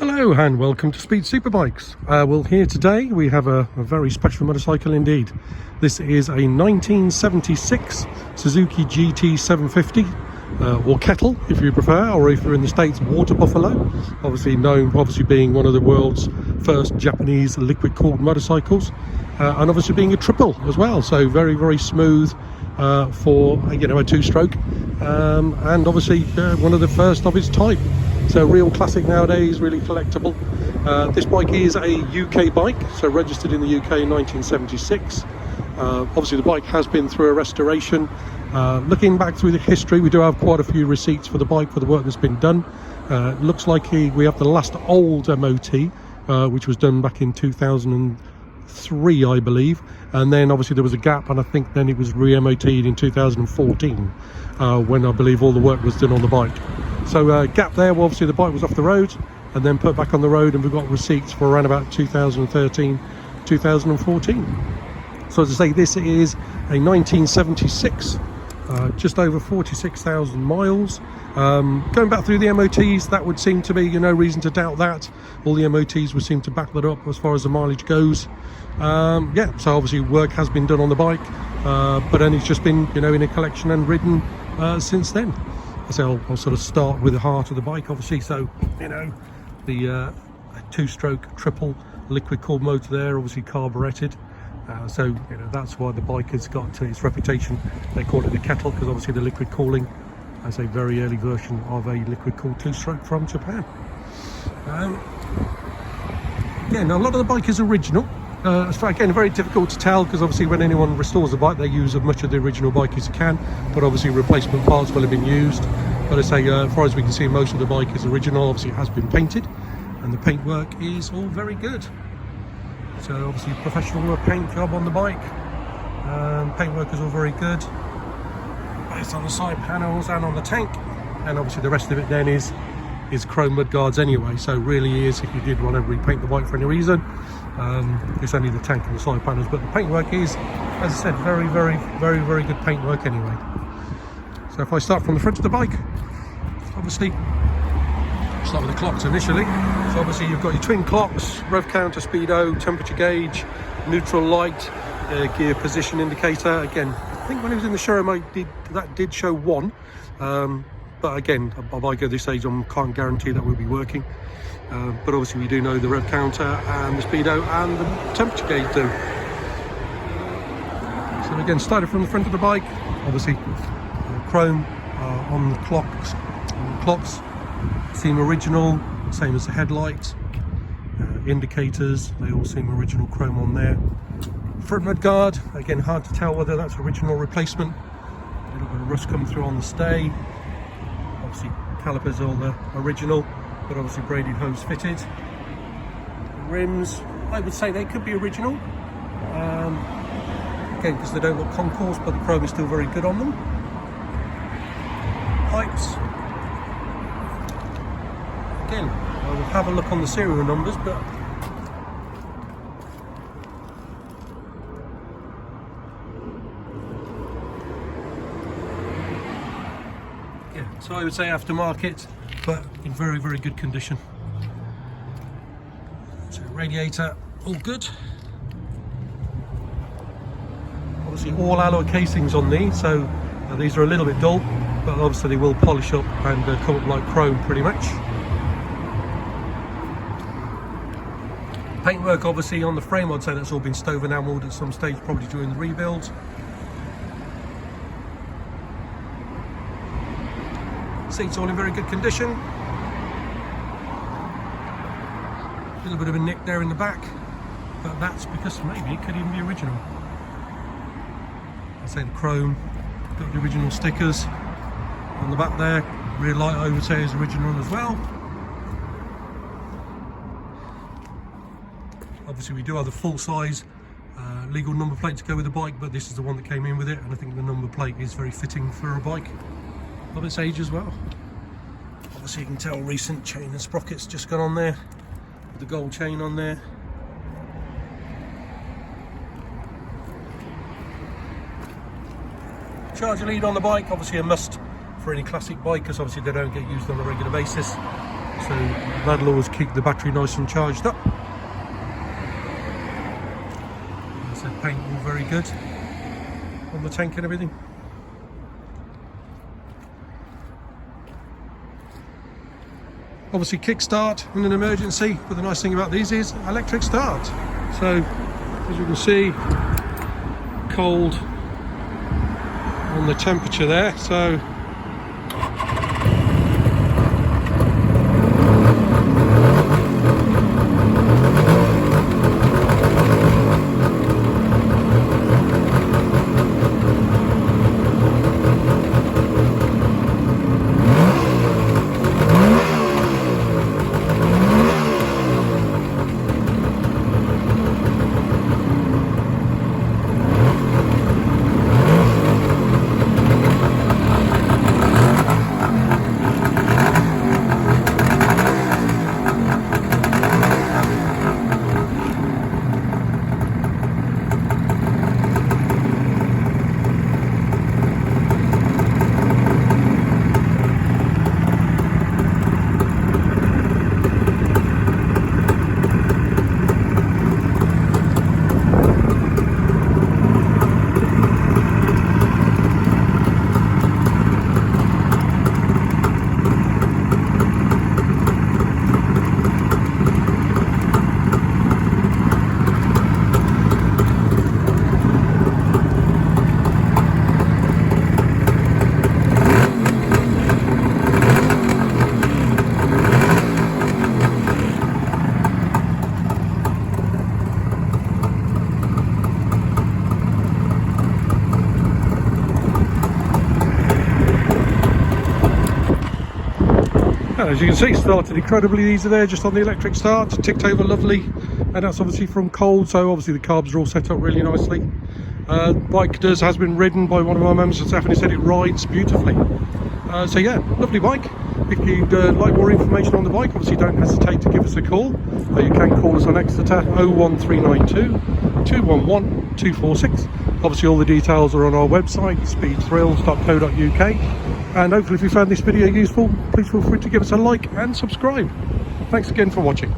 Hello and welcome to Speed Superbikes. Well, here today we have a very special motorcycle indeed. This is a 1976 Suzuki GT750 or Kettle if you prefer, or if you're in the States, Vattenbuffeln. Obviously being one of the world's first Japanese liquid cooled motorcycles, and obviously being a triple as well, so very, very smooth for a two-stroke, and obviously one of the first of its type. So real classic nowadays, really collectible. This bike is a UK bike, so registered in the UK in 1976. Obviously the bike has been through a restoration. Looking back through the history, we do have quite a few receipts for the bike for the work that's been done. Looks like we have the last old MOT, which was done back in 2003, I believe, and then obviously there was a gap, and I think then it was re-MOT'd in 2014, when I believe all the work was done on the bike. So gap there. Well, obviously the bike was off the road and then put back on the road, and we've got receipts for around about 2013, 2014. So as I say, this is a 1976, just over 46,000 miles. Going back through the MOTs, that would seem to be no reason to doubt that. All the MOTs would seem to back that up as far as the mileage goes. Yeah, so obviously work has been done on the bike, but then it's just been in a collection and ridden since then. So I'll sort of start with the heart of the bike, obviously. So the two-stroke triple liquid cooled motor there, obviously carburetted. So that's why the bike has got its reputation. They call it the Kettle, because obviously the liquid cooling as a very early version of a liquid cooled two-stroke from Japan. Yeah, now a lot of the bike is original. Again, very difficult to tell, because obviously when anyone restores a bike, they use as much of the original bike as they can, but obviously replacement parts will have been used. But I say, as far as we can see, most of the bike is original. Obviously it has been painted, and the paintwork is all very good. So obviously professional paint job on the bike. Paintwork is all very good, both on the side panels and on the tank, and obviously the rest of it then is chrome mudguards anyway. So really is, if you did want to repaint the bike for any reason, it's only the tank and the side panels, but the paintwork is, as I said, very, very, very, very good paintwork anyway. So if I start from the front of the bike, obviously start with the clocks initially. So obviously you've got your twin clocks, rev counter, speedo, temperature gauge, neutral light, gear position indicator. Again, I think when it was in the showroom that did show one, but again, a bike at this age I can't guarantee that will be working. But obviously we do know the rev counter and the speedo and the temperature gauge do. So again, started from the front of the bike, obviously chrome on the clocks. Seem original, same as the headlights. Indicators, they all seem original chrome on there. Front mudguard, again hard to tell whether that's original replacement. A little bit of rust coming through on the stay. Obviously calipers all the original, but obviously braided hose fitted. Rims, I would say they could be original, again because they don't look concours, but the chrome is still very good on them. Pipes, again I will have a look on the serial numbers, but yeah, so I would say aftermarket, but in very, very good condition. So radiator, all good. Obviously all alloy casings on these, so these are a little bit dull, but obviously they will polish up and come up like chrome pretty much. Paintwork obviously on the frame, I'd say that's all been stove enamelled at some stage, probably during the rebuild. Seats all in very good condition. A little bit of a nick there in the back, but that's because maybe it could even be original. I say the chrome, got the original stickers on the back there. Rear light I would say is original as well. Obviously we do have the full size legal number plate to go with the bike, but this is the one that came in with it, and I think the number plate is very fitting for a bike of its age as well. Obviously you can tell recent chain and sprockets just gone on there, with the gold chain on there. Charger lead on the bike, obviously a must for any classic bike, because obviously they don't get used on a regular basis. so that'll always keep the battery nice and charged up. As I said, paint all very good on the tank and everything. Obviously kickstart in an emergency, but the nice thing about these is electric start. So as you can see, cold on the temperature there, so as you can see, started incredibly easy there, just on the electric start, ticked over lovely, and that's obviously from cold, so obviously the carbs are all set up really nicely. Bike has been ridden by one of our members, and Stephanie said it rides beautifully. So yeah, lovely bike. If you'd like more information on the bike, obviously don't hesitate to give us a call. You can call us on Exeter 01392 211 246. Obviously all the details are on our website, speedthrills.co.uk. And hopefully if you found this video useful, please feel free to give us a like and subscribe. Thanks again for watching.